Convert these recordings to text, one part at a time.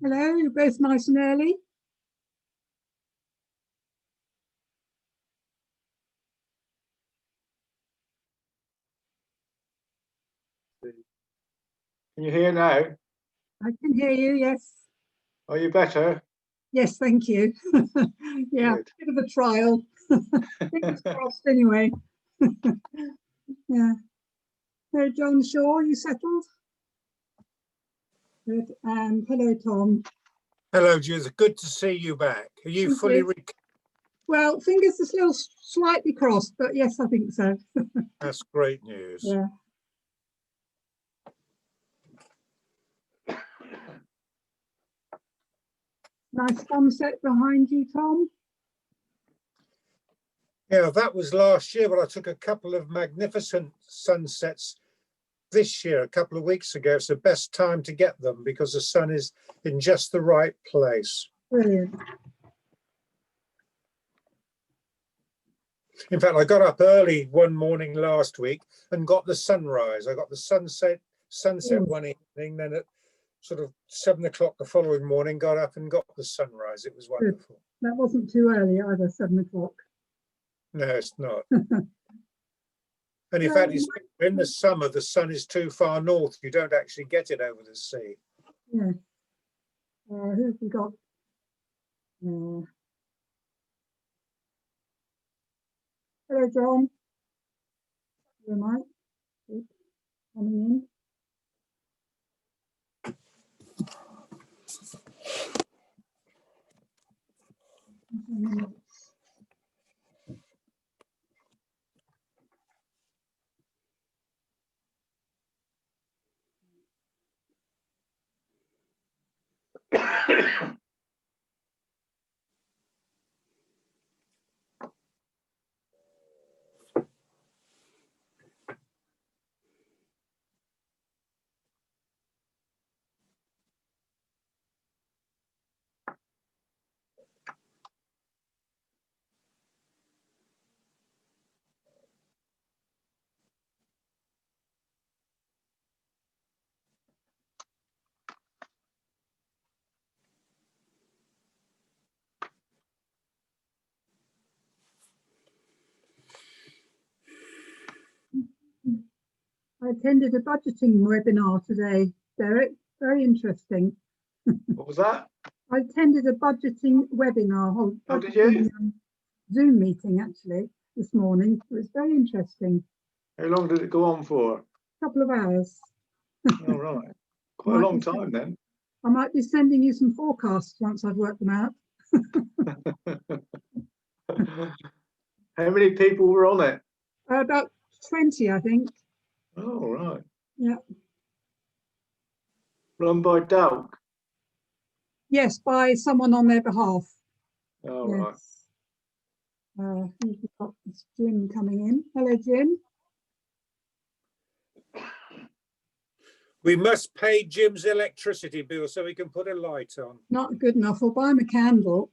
Hello, you're both nice and early. Can you hear now? I can hear you, yes. Are you better? Yes, thank you. Yeah, Good. bit of a trial. Fingers crossed anyway. Yeah. So John Shaw, you settled? Good. And hello, Tom. Hello, Jules. Good to see you back. Are you Thank fully you. recovered? Well, fingers are still slightly crossed, but yes, I think so. That's great news. Yeah. Nice sunset behind you, Tom. Yeah, that was last year, but I took a couple of magnificent sunsets this year, a couple of weeks ago. It's the best time to get them because the sun is in just the right place. Brilliant. In fact, I got up early one morning last week and got the sunrise. I got the sunset one evening, then at sort of 7 o'clock the following morning, got up and got the sunrise. It was wonderful. That wasn't too early either, 7 o'clock. No, it's not. And in fact, it's in the summer, the sun is too far north. You don't actually get it over the sea. Yeah. Who have we got? Hello, John. Who am I? Good. Coming in. I attended a budgeting webinar today, Derek. Very interesting. What was that? I attended a budgeting webinar. Oh, did you? Zoom meeting actually this morning. It was very interesting. How long did it go on for? A couple of hours. All right. Quite a long time then. I might be sending you some forecasts once I've worked them out. How many people were on it? About 20, I think. Oh, right. Yeah. Run by Doug? Yes, by someone on their behalf. Oh, Yes. Right. We've got this Jim coming in. Hello, Jim. We must pay Jim's electricity bill so we can put a light on. Not good enough. We'll buy him a candle.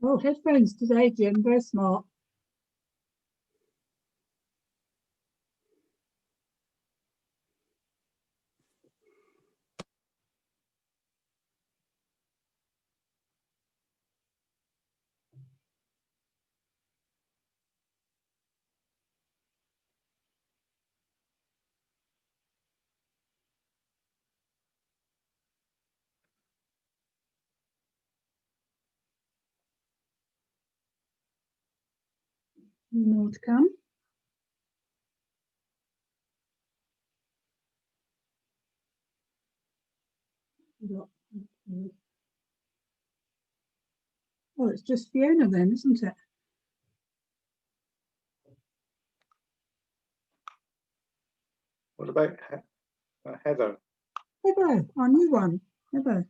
Oh, headphones today, Jim. Very smart. More to come. Oh, it's just Fiona then, isn't it? What about Heather? Heather, our new one. Heather.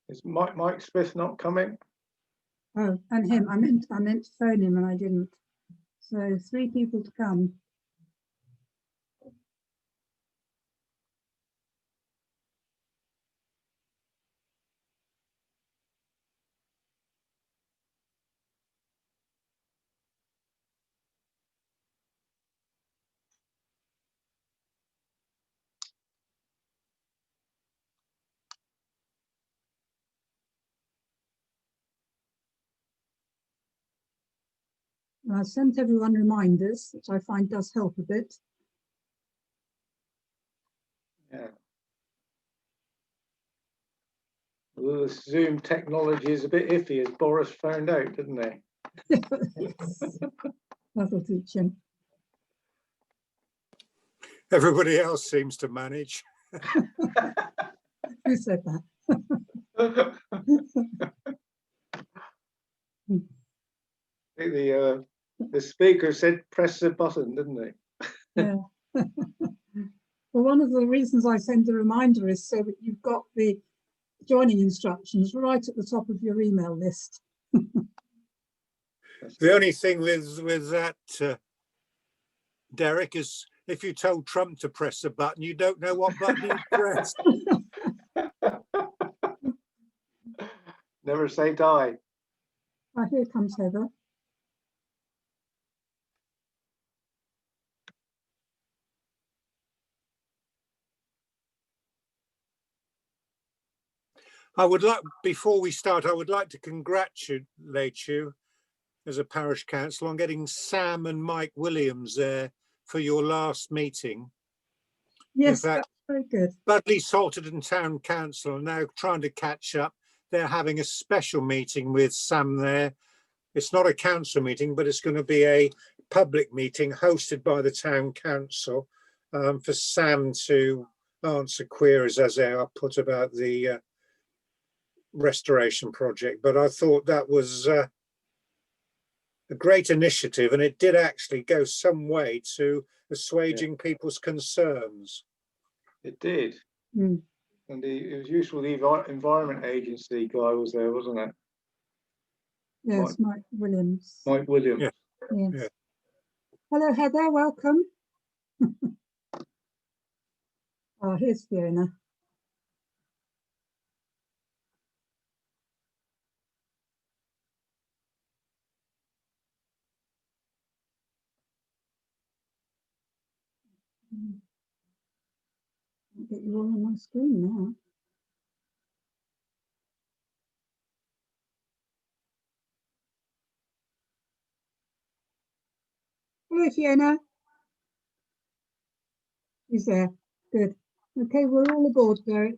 Is Mike Smith not coming? Oh, and him. I meant to phone him and I didn't. So 3 people to come. And I sent everyone reminders, which I find does help a bit. Yeah. Well, the Zoom technology is a bit iffy, as Boris found out, didn't he? Yes. That'll teach him. Everybody else seems to manage. Who said that? The speaker said press the button, didn't he? Yeah. Well, one of the reasons I send a reminder is so that you've got the joining instructions right at the top of your email list. The only thing with that, Derek, is if you told Trump to press a button, you don't know what button he pressed. Never say die. Ah, here comes Heather. Before we start, I would like to congratulate you as a parish council on getting Sam and Mike Williams there for your last meeting. Yes, fact, that's very good. Budleigh, Salterton Town Council are now trying to catch up. They're having a special meeting with Sam there. It's not a council meeting, but it's going to be a public meeting hosted by the town council for Sam to answer queries as they are put about the restoration project. But I thought that was a great initiative, and it did actually go some way to assuaging people's concerns. It did. Mm. And it was useful. The Environment Agency guy was there, wasn't it? Yes, Mike Williams. Mike Williams. Yeah. Yes. Yeah. Hello, Heather. Welcome. Oh, here's Fiona. I'll get you all on my screen now. Hello, Fiona. She's there. Good. Okay, we're all aboard, Derek.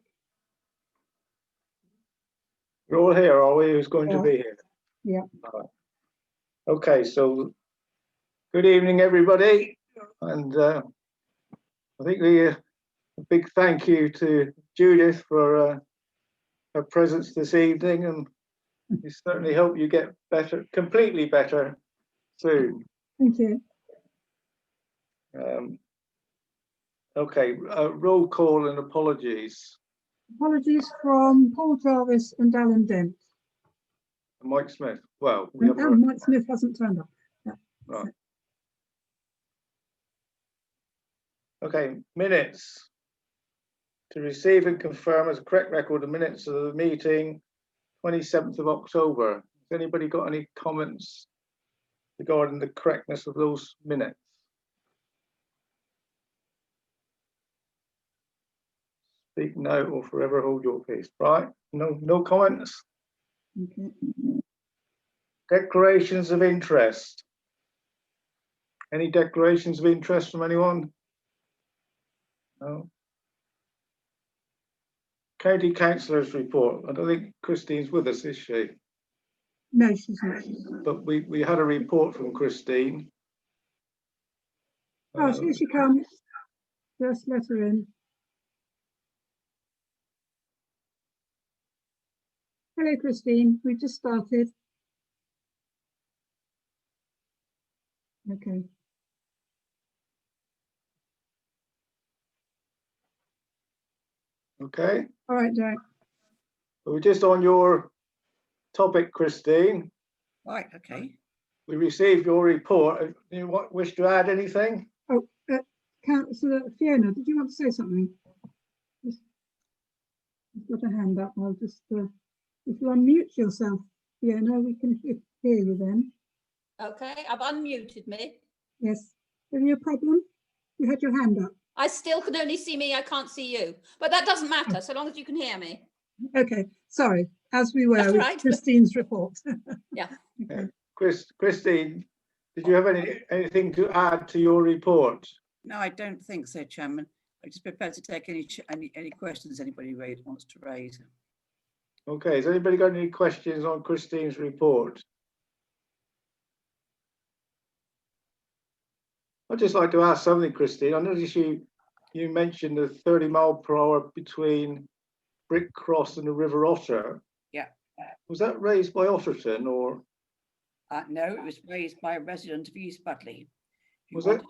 We're all here, are we? Who's going to be here? Yeah. Right. Okay, so good evening, everybody. And I think a big thank you to Judith for her presence this evening, and we certainly hope you get better, completely better soon. Thank you. Okay, roll call and apologies. Apologies from Paul Jarvis and Alan Dent. Mike Smith. Well, we And haven't. Mike Smith hasn't turned up. Yeah. Right. Okay, minutes. To receive and confirm as a correct record of minutes of the meeting, 27th of October. Has anybody got any comments regarding the correctness of those minutes? Speak now or forever hold your peace. Right? No comments. Okay. Declarations of interest. Any declarations of interest from anyone? No. County Councillors report. I don't think Christine's with us, is she? No, she's not. But we had a report from Christine. Oh, here she comes. Just let her in. Hello, Christine. We've just started. Okay. Okay. All right, Jack. We're just on your topic, Christine. Right, okay. We received your report. Do you wish to add anything? Oh, Councillor Fiona, did you want to say something? You've got a hand up. I'll just, if you unmute yourself, Fiona, we can hear you then. Okay, I've unmuted me. Yes. Have you a problem? You had your hand up. I still can only see me, I can't see you. But that doesn't matter, so long as you can hear me. Okay, sorry. As we were That's with right. Christine's report. Yeah. Okay. Christine, did you have anything to add to your report? No, I don't think so, Chairman. I just prepared to take any questions anybody wants to raise. Okay, has anybody got any questions on Christine's report? I'd just like to ask something, Christine. I noticed you mentioned the 30 mph between Brick Cross and the River Otter. Yeah. Was that raised by Otterton or? No, it was raised by a resident of East Budleigh. Was it?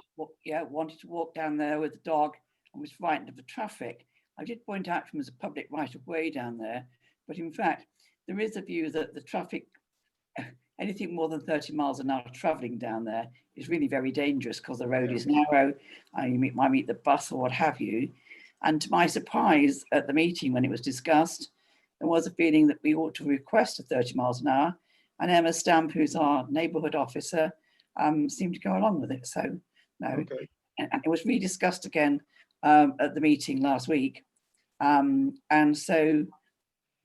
Wanted to walk down there with the dog and was frightened of the traffic. I did point out to him as a public right of way down there, but in fact, there is a view that the traffic, anything more than 30 miles an hour travelling down there is really very dangerous because the road is narrow and you might meet the bus or what have you. And to my surprise at the meeting when it was discussed, there was a feeling that we ought to request a 30 miles an hour, and Emma Stamp, who's our neighbourhood officer, seemed to go along with it. So no, Okay. and it was rediscussed again at the meeting last week. And so,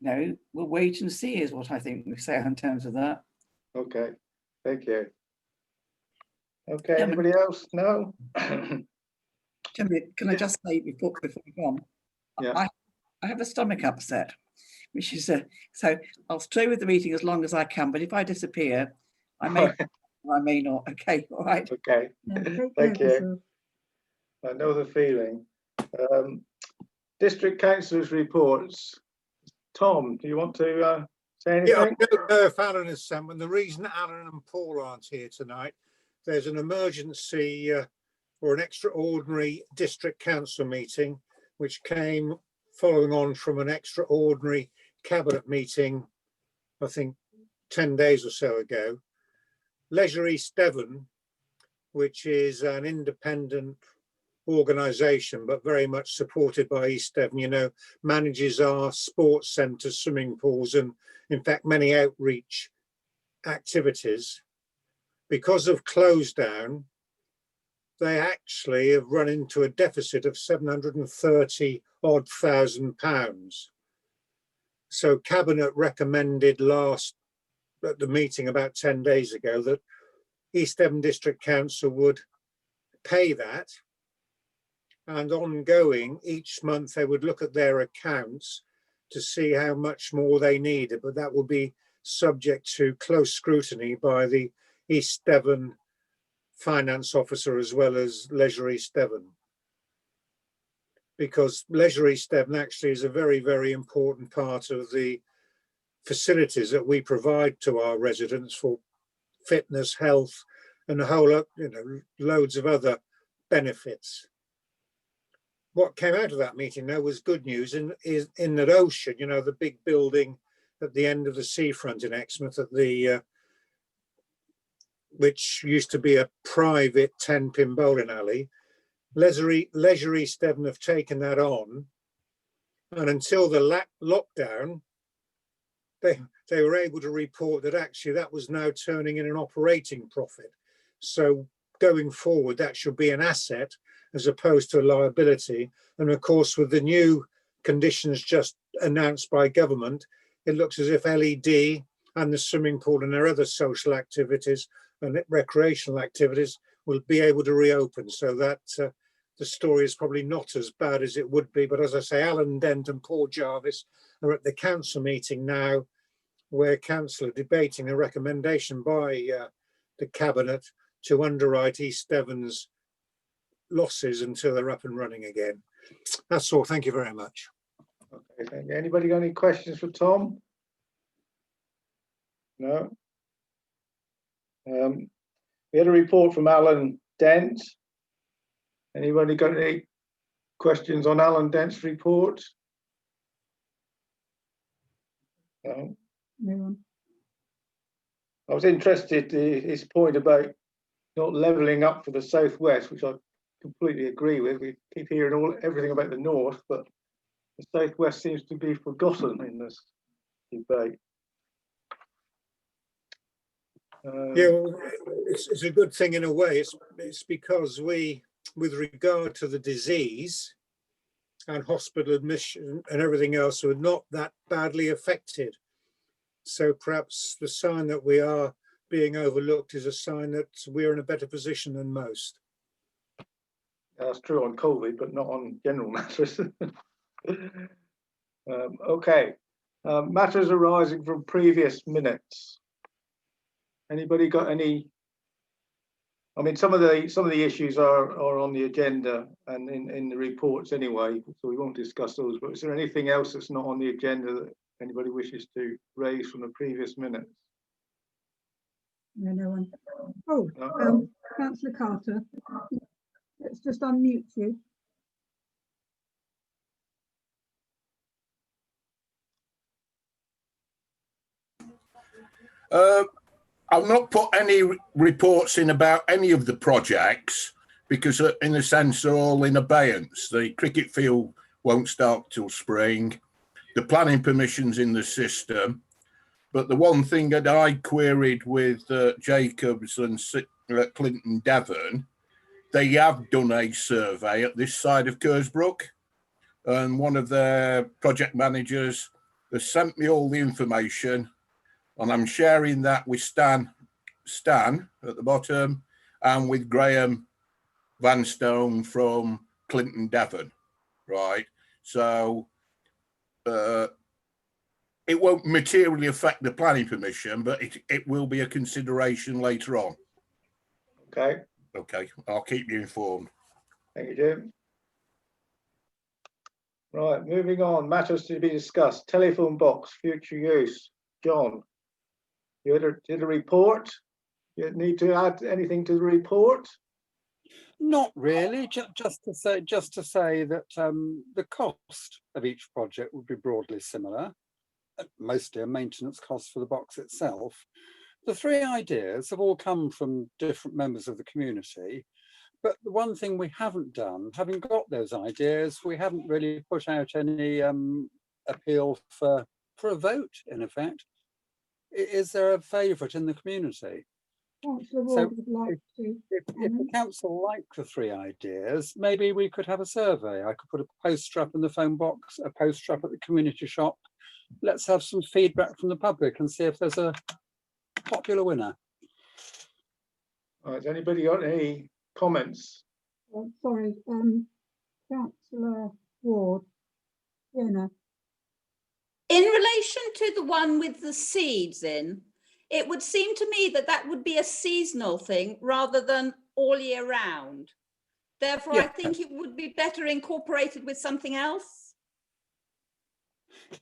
no, we'll wait and see is what I think we say in terms of that. Okay, thank you. Okay, Yeah, anybody else? No? Can I just say before we go on, Yeah. I have a stomach upset, which is so I'll stay with the meeting as long as I can, but if I disappear, I may or I may not. Okay, all right. Okay, Yeah, take care thank of you. yourself. I know the feeling. District councillors' reports. Tom, do you want to say Yeah, I anything? don't know if Alan has sent, the reason Alan and Paul aren't here tonight, there's an emergency or an extraordinary district council meeting, which came following on from an extraordinary cabinet meeting, I think 10 days or so ago. Leisure East Devon, which is an independent organisation, but very much supported by East Devon, you know, manages our sports centres, swimming pools, and in fact, many outreach activities. Because of close down, they actually have run into a deficit of £730,000. So Cabinet recommended at the meeting about 10 days ago that East Devon District Council would pay that, and ongoing each month they would look at their accounts to see how much more they needed, but that would be subject to close scrutiny by the East Devon finance officer as well as Leisure East Devon, because Leisure East Devon actually is a very, very important part of the facilities that we provide to our residents for fitness, health, and a whole lot, you know, loads of other benefits. What came out of that meeting though was good news in that Ocean, you know, the big building at the end of the seafront in Exmouth at the which used to be a private 10-pin bowling alley. Leisure East Devon have taken that on, and until the lockdown, they were able to report that actually that was now turning in an operating profit. So going forward, that should be an asset as opposed to a liability. And of course, with the new conditions just announced by government, it looks as if LED and the swimming pool and their other social activities and recreational activities will be able to reopen, so that the story is probably not as bad as it would be. But as I say, Alan Dent and Paul Jarvis are at the council meeting now, where council are debating a recommendation by the cabinet to underwrite East Devon's losses until they're up and running again. That's all. Thank you very much. Okay, thank you. Anybody got any questions for Tom? No. We had a report from Alan Dent. Anybody got any questions on Alan Dent's report? No. No one. I was interested in his point about not levelling up for the southwest, which I completely agree with. We keep hearing everything about the north, but the southwest seems to be forgotten in this debate. Yeah, well, it's a good thing in a way. It's because we, with regard to the disease and hospital admission and everything else, we're not that badly affected. So perhaps the sign that we are being overlooked is a sign that we're in a better position than most. That's true on COVID, but not on general matters. Okay, matters arising from previous minutes. Anybody got any? I mean, some of the issues are on the agenda and in the reports anyway, so we won't discuss those. But is there anything else that's not on the agenda that anybody wishes to raise from the previous minutes? No one. Oh, Councillor Carter, let's just unmute you. I've not put any reports in about any of the projects because in a sense they're all in abeyance. The cricket field won't start till spring. The planning permission's in the system. But the one thing that I queried with Jacobs and Clinton Devon, they have done a survey at this side of Kersbrook, and one of their project managers has sent me all the information, and I'm sharing that with Stan at the bottom and with Graham Vanstone from Clinton Devon, right? So it won't materially affect the planning permission, but it will be a consideration later on. Okay. Okay, I'll keep you informed. Thank you, Jim. Right, moving on. Matters to be discussed. Telephone box, future use. John, you did a report. You need to add anything to the report? Not really. Just to say that the cost of each project would be broadly similar. Mostly a maintenance cost for the box itself. The three ideas have all come from different members of the community, but the one thing we haven't done, having got those ideas, we haven't really put out any appeal for a vote, in effect. Is there a favourite in the community? Councillor So Ward would like to. if the council like the three ideas, maybe we could have a survey. I could put a poster up in the phone box, a poster up at the community shop. Let's have some feedback from the public and see if there's a popular winner. Has anybody got any comments? Sorry, Councillor Ward. Fiona. In relation to the one with the seeds in, it would seem to me that that would be a seasonal thing rather than all year round. Therefore, I think it would be better incorporated with something else.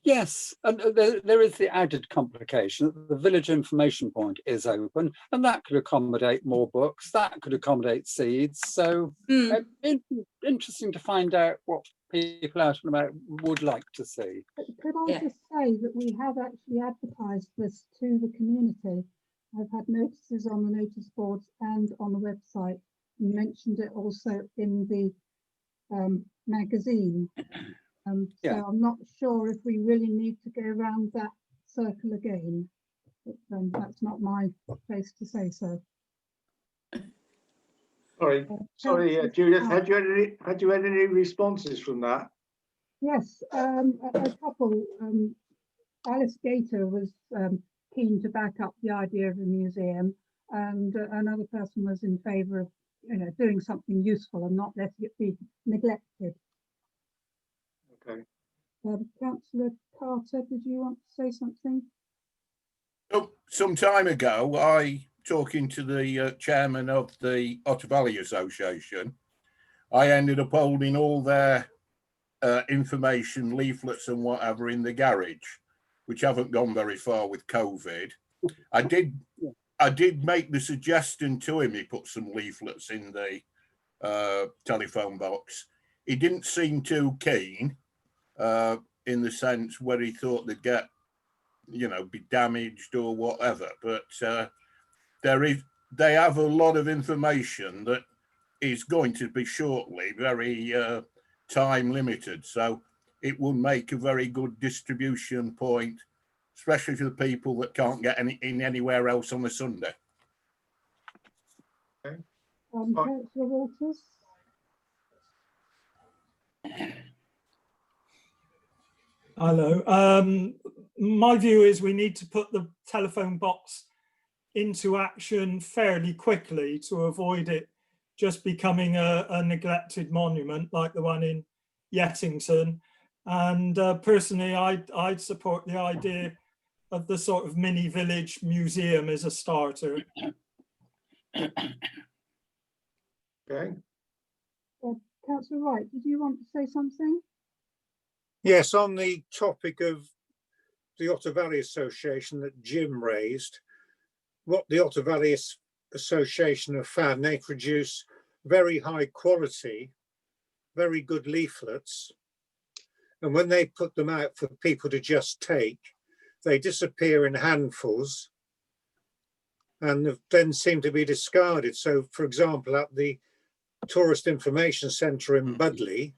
Yes, and there is the added complication that the village information point is open, and that could accommodate more books, that could accommodate seeds. So interesting to find out what people out and about would like to see. Could I just say that we have actually advertised this to the community. I've had notices on the notice boards and on the website. You mentioned it also in the magazine. So I'm not sure if we really need to go around that circle again, but that's not my place to say so. Sorry, Judith, had you had any responses from that? Yes, a couple. Alice Gator was keen to back up the idea of a museum, and another person was in favour of doing something useful and not letting it be neglected. Okay. Councillor Carter, did you want to say something? Oh, some time ago, talking to the chairman of the Otter Valley Association, I ended up holding all their information, leaflets and whatever in the garage, which haven't gone very far with COVID. I did make the suggestion to him he put some leaflets in the telephone box. He didn't seem too keen. In the sense where he thought they'd get, be damaged or whatever. But they have a lot of information that is going to be shortly very time limited. So it will make a very good distribution point, especially for the people that can't get anywhere else on a Sunday. Okay. Councillor Walters? Hello. My view is we need to put the telephone box into action fairly quickly to avoid it just becoming a neglected monument like the one in Yettington. And personally, I'd support the idea of the sort of mini village museum as a starter. Okay. Councillor Wright, did you want to say something? Yes, on the topic of the Otter Valley Association that Jim raised, what the Otter Valley Association have found, they produce very high quality, very good leaflets. And when they put them out for people to just take, they disappear in handfuls and then seem to be discarded. So, for example, at the Tourist Information Centre in Budleigh,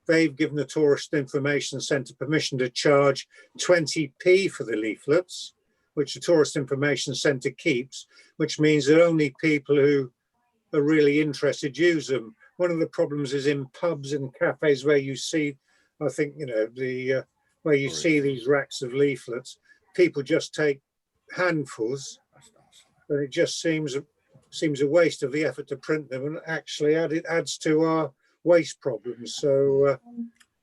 they've given the Tourist Information Centre permission to charge 20p for the leaflets, which the Tourist Information Centre keeps, which means that only people who are really interested use them. One of the problems is in pubs and cafes where you see, I think, you know, the where you see these racks of leaflets, people just take handfuls, and it just seems a waste of the effort to print them, and actually it adds to our waste problems. So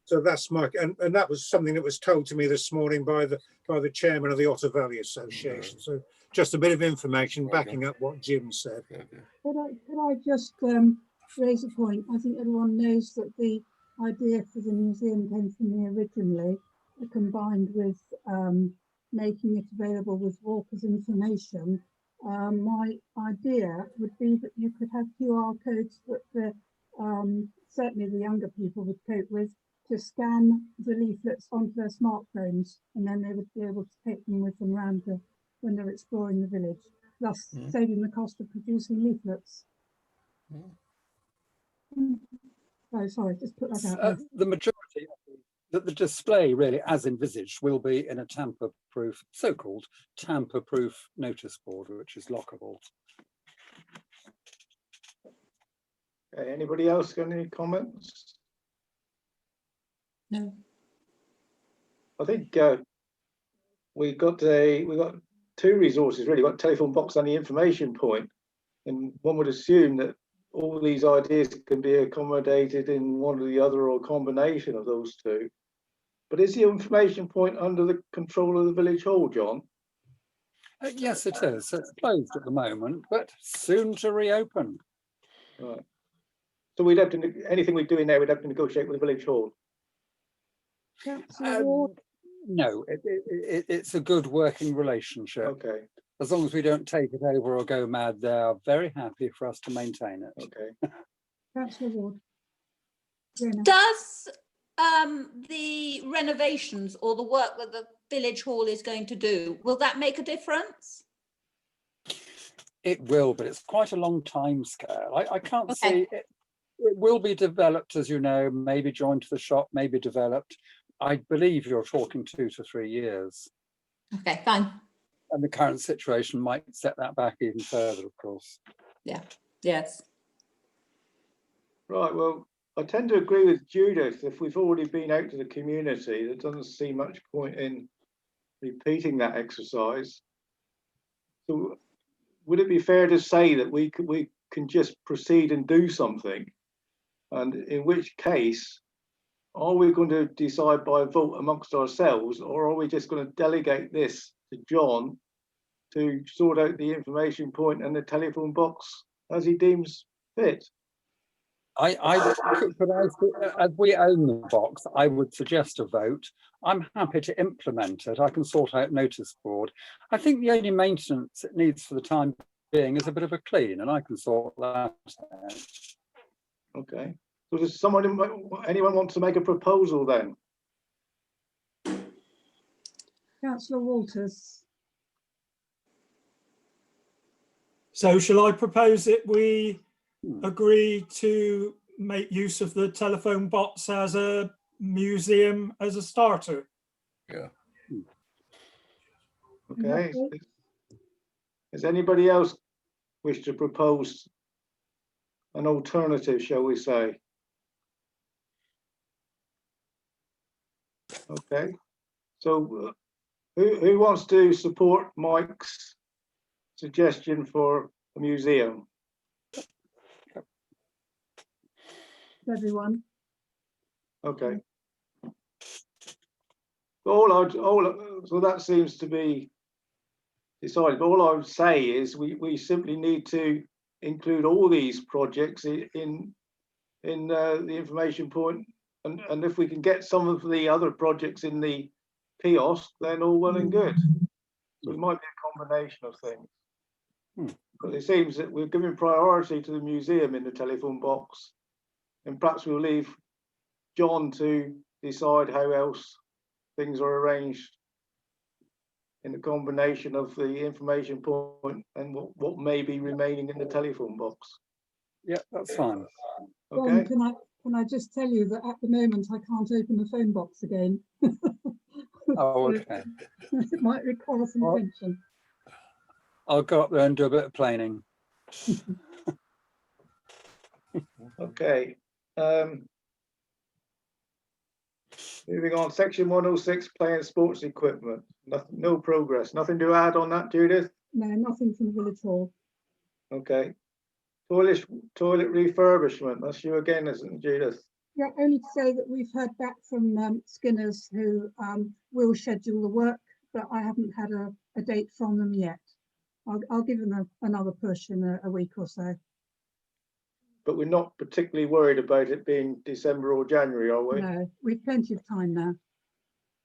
so that's my, and that was something that was told to me this morning by the chairman of the Otter Valley Association. So just a bit of information backing up what Jim said. Could I just raise a point? I think everyone knows that the idea for the museum came from me originally, combined with making it available with Walker's information. My idea would be that you could have QR codes that the certainly the younger people would cope with, to scan the leaflets onto their smartphones, and then they would be able to take them with them around when they're exploring the village, thus saving the cost of producing leaflets. Oh, sorry, just put that out there. The majority that the display really, as envisaged, will be in a tamper-proof, so-called tamper-proof notice board, which is lockable. Okay, anybody else got any comments? No. I think we got two resources really. We've got telephone box and the information point, and one would assume that all these ideas can be accommodated in one or the other, or a combination of those two. But is the information point under the control of the village hall, John? Yes, it is. It's closed at the moment, but soon to reopen. Right. So we'd have to, anything we do in there, we'd have to negotiate with the village hall. Councillor Ward, No, it's a good working relationship. Okay. As long as we don't take it over or go mad, they are very happy for us to maintain it. Okay. Councillor Ward. Fiona. Does the renovations or the work that the village hall is going to do, will that make a difference? It will, but it's quite a long time scale. I can't Okay. see it. It will be developed, as you know, maybe joined to the shop, maybe developed. I believe you're talking 2 to 3 years. Okay, fine. And the current situation might set that back even further, of course. Yeah, yes. Right. Well, I tend to agree with Judith. If we've already been out to the community, there doesn't seem much point in repeating that exercise. So would it be fair to say that we can just proceed and do something? And in which case, are we going to decide by vote amongst ourselves, or are we just going to delegate this to John to sort out the information point and the telephone box as he deems fit? As we own the box, I would suggest a vote. I'm happy to implement it. I can sort out notice board. I think the only maintenance it needs for the time being is a bit of a clean, and I can sort that out. Okay. So does anyone want to make a proposal then? Councillor Walters. So shall I propose that we agree to make use of the telephone box as a museum as a starter? Yeah. Okay. Does anybody else wish to propose an alternative, shall we say? Okay. So who wants to support Mike's suggestion for a museum. Everyone. Okay. So that seems to be decided. But all I would say is we simply need to include all these projects in the information point, and if we can get some of the other projects in the kiosk, then all well and good. So it might be a combination of things. But it seems that we're giving priority to the museum in the telephone box, and perhaps we'll leave John to decide how else things are arranged in the combination of the information point and what may be remaining in the telephone box. Yeah, that's fine. Okay. John, can I just tell you that at the moment I can't open the phone box again. Oh, So okay. it might require some Well, attention. I'll go up there and do a bit of planing. Okay. Moving on, section 106, play and sports equipment. Nothing, no progress. Nothing to add on that, Judith? No, nothing from the village hall. Okay. Toilet refurbishment. That's you again, isn't it, Judith? Yeah, only to say that we've heard back from Skinners who will schedule the work, but I haven't had a date from them yet. I'll give them another push in a week or so. But we're not particularly worried about it being December or January, are we? No, we've plenty of time now.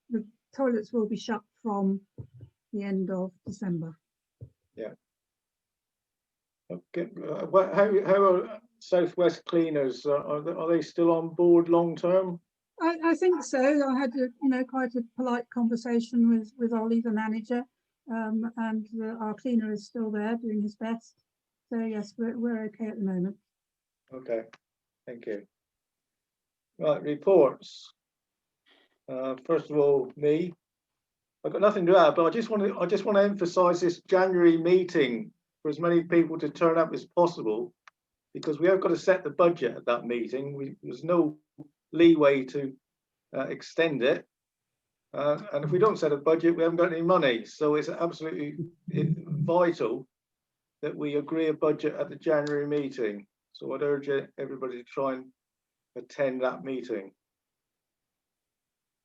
The toilets will be shut from the end of December. Yeah. Okay. How are Southwest Cleaners? Are they still on board long term? I think so. I had quite a polite conversation with our leader manager, and our cleaner is still there doing his best. So yes, we're okay at the moment. Okay, thank you. Right, reports. First of all, me. I've got nothing to add, but I just want to emphasise this January meeting for as many people to turn up as possible, because we have got to set the budget at that meeting. There's no leeway to extend it, and if we don't set a budget, we haven't got any money. So it's absolutely vital that we agree a budget at the January meeting. So I'd urge everybody to try and attend that meeting.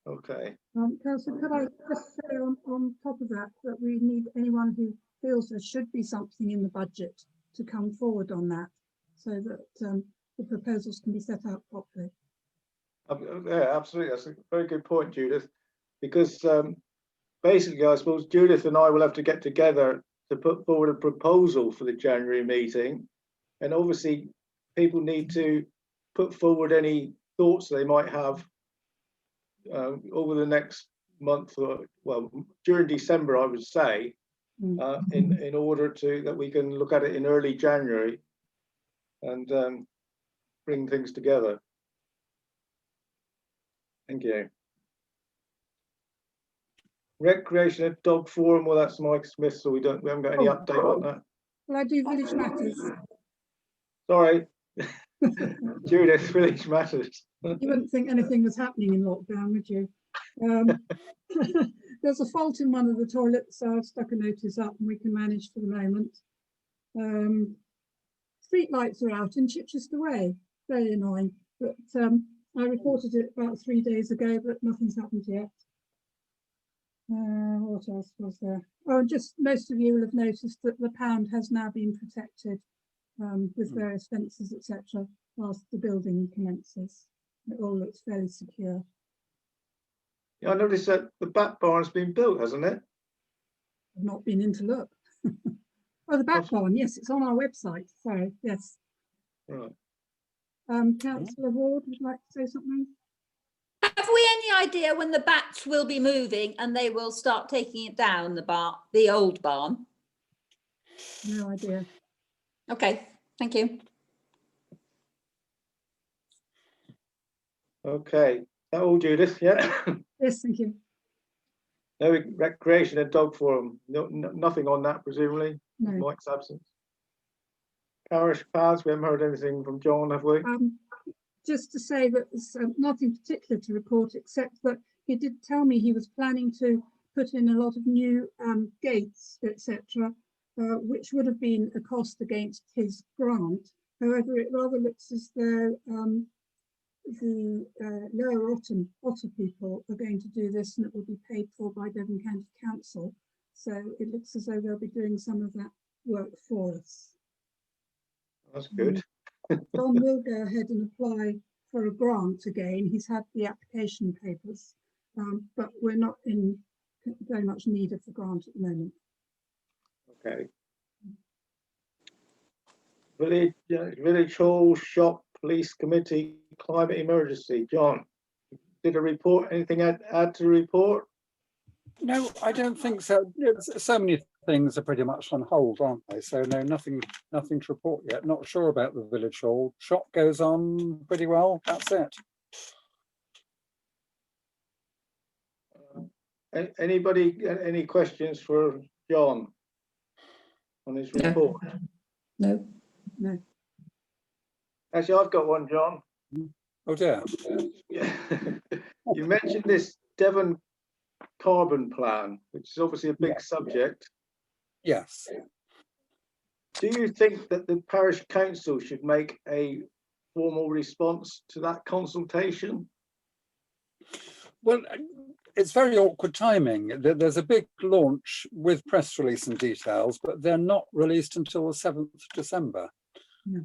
Okay. Councillor, could I just say on top of that, that we need anyone who feels there should be something in the budget to come forward on that, so that the proposals can be set out properly. Yeah, absolutely. That's a very good point, Judith, because basically, I suppose Judith and I will have to get together to put forward a proposal for the January meeting. And obviously, people need to put forward any thoughts they might have over the next month, or well, during December, I would say, in order that we can look at it in early January and bring things together. Thank you. Recreation at Dog Forum. Well, that's Mike Smith, so we haven't got any update on that. Well, I do village matters. Sorry, Judith, village matters. You wouldn't think anything was happening in lockdown, would you? There's a fault in one of the toilets, so I've stuck a notice up and we can manage for the moment. Street lights are out in Chichester Way, very annoying, but I reported it about 3 days ago, but nothing's happened yet. What else was there? Oh, just most of you will have noticed that the pound has now been protected with various fences, etc., whilst the building commences. It all looks fairly secure. Yeah, I noticed that the back barn's been built, hasn't it? I've not been in to look. Oh, the back barn, yes, it's on our website. Sorry, yes. Right. Councillor Ward, would you like to say something? Have we any idea when the bats will be moving and they will start taking it down, the old barn? No idea. Okay, thank you. Okay, that all, Judith? Yeah. Yes, thank you. No recreation and dog forum. No, nothing on that, presumably. No. Mike's absence. Parish paths. We haven't heard anything from John, have we? Just to say that there's nothing particular to report, except that he did tell me he was planning to put in a lot of new gates, etc. which would have been a cost against his grant. However, it rather looks as though the Lower Otter people are going to do this, and it will be paid for by Devon County Council. So it looks as though they'll be doing some of that work for us. That's good. John will go ahead and apply for a grant again. He's had the application papers, but we're not in very much need of the grant at the moment. Okay. Village Hall, Shop, Police Committee, Climate Emergency. John, did a report, anything add to report? No, I don't think so. So many things are pretty much on hold, aren't they? So no, nothing to report yet. Not sure about the Village Hall. Shop goes on pretty well. That's it. Anybody got any questions for John on his report? No. No. Actually, I've got one, John. Oh dear. Yeah. You mentioned this Devon carbon plan, which is obviously a big subject. Yes. Do you think that the parish council should make a formal response to that consultation? Well, it's very awkward timing. There's a big launch with press release and details, but they're not released until the 7th of December.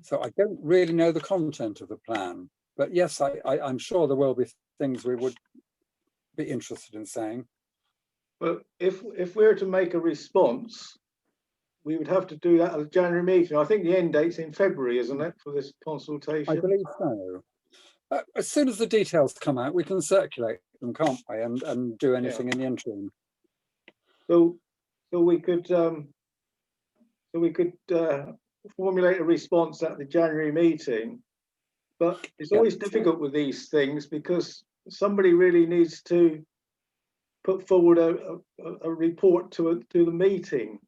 So I don't really know the content of the plan. But yes, I'm sure there will be things we would be interested in saying. Well, if we're to make a response, we would have to do that at a January meeting. I think the end date's in February, isn't it, for this consultation? I believe so. As soon as the details come out, we can circulate them, can't we, and do anything in the interim. So we could formulate a response at the January meeting, but it's always difficult with these things because somebody really needs to put forward a report to the meeting.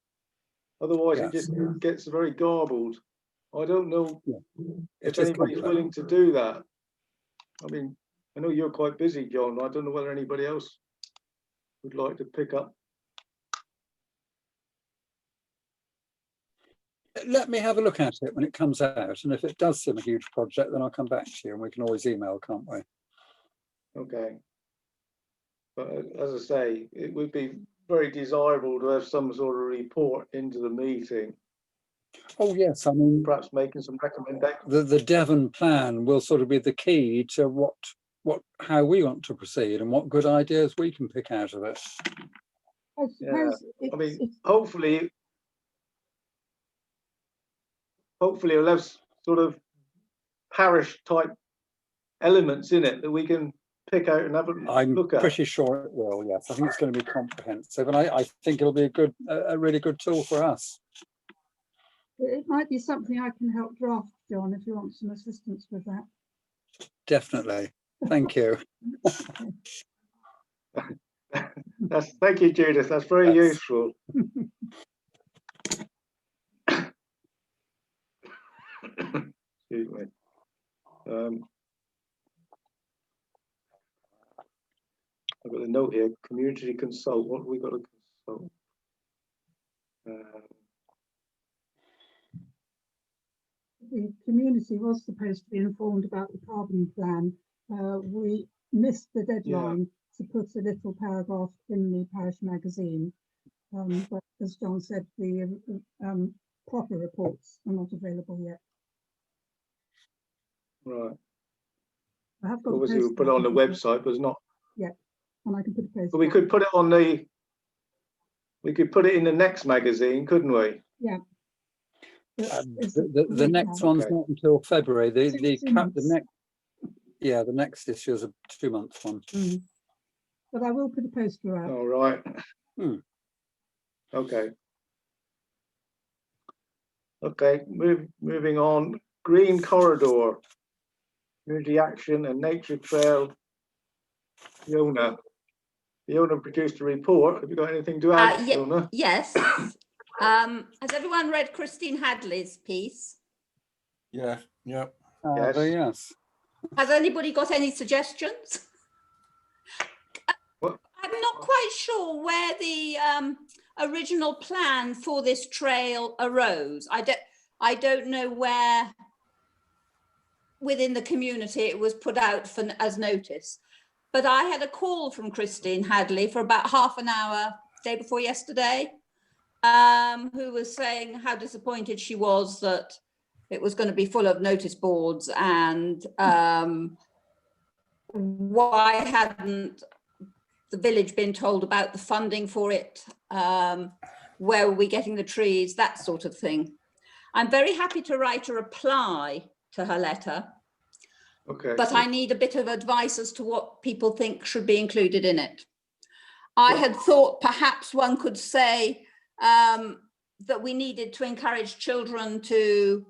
Otherwise, it just gets very garbled. I don't know if anybody's willing to do that. I mean, I know you're quite busy, John. I don't know whether anybody else would like to pick up. Let me have a look at it when it comes out, and if it does seem a huge project, then I'll come back to you, and we can always email, can't we? Okay. But as I say, it would be very desirable to have some sort of report into the meeting. Oh yes, I mean, perhaps making some recommendations. The Devon plan will sort of be the key to how we want to proceed and what good ideas we can pick out of it. I mean, hopefully it'll have sort of parish type elements in it that we can pick out and have a look at. I'm pretty sure it will, yes. I think it's going to be comprehensive, and I think it'll be a really good tool for us. It might be something I can help draft, John, if you want some assistance with that. Definitely. Thank you. Thank you, Judith. That's very useful. Excuse me. I've got a note here. Community consult. What have we got to consult? The community was supposed to be informed about the carbon plan. We missed the deadline to put a little paragraph in the parish magazine. But as John said, the proper reports are not available yet. Right. I have got obviously we'll put it on the website, but it's not. Yeah, and I can put a post. But we could put it on the. We could put it in the next magazine, couldn't we? Yeah. The next one's not until February. The next issue is a 2-month one. But I will put a poster out. All right. Okay. Okay. Moving on. Green corridor, community action and nature trail. Fiona produced a report. Have you got anything to add, Fiona? Yes. Has everyone read Christine Hadley's piece? Yeah. Yes. Yes. Has anybody got any suggestions? What? I'm not quite sure where the original plan for this trail arose. I don't know where within the community it was put out for, as notice. But I had a call from Christine Hadley for about half an hour day before yesterday, who was saying how disappointed she was that it was going to be full of notice boards, and why hadn't the village been told about the funding for it, where were we getting the trees, that sort of thing. I'm very happy to write a reply to her letter, Okay. but I need a bit of advice as to what people think should be included in it. I had thought perhaps one could say that we needed to encourage children to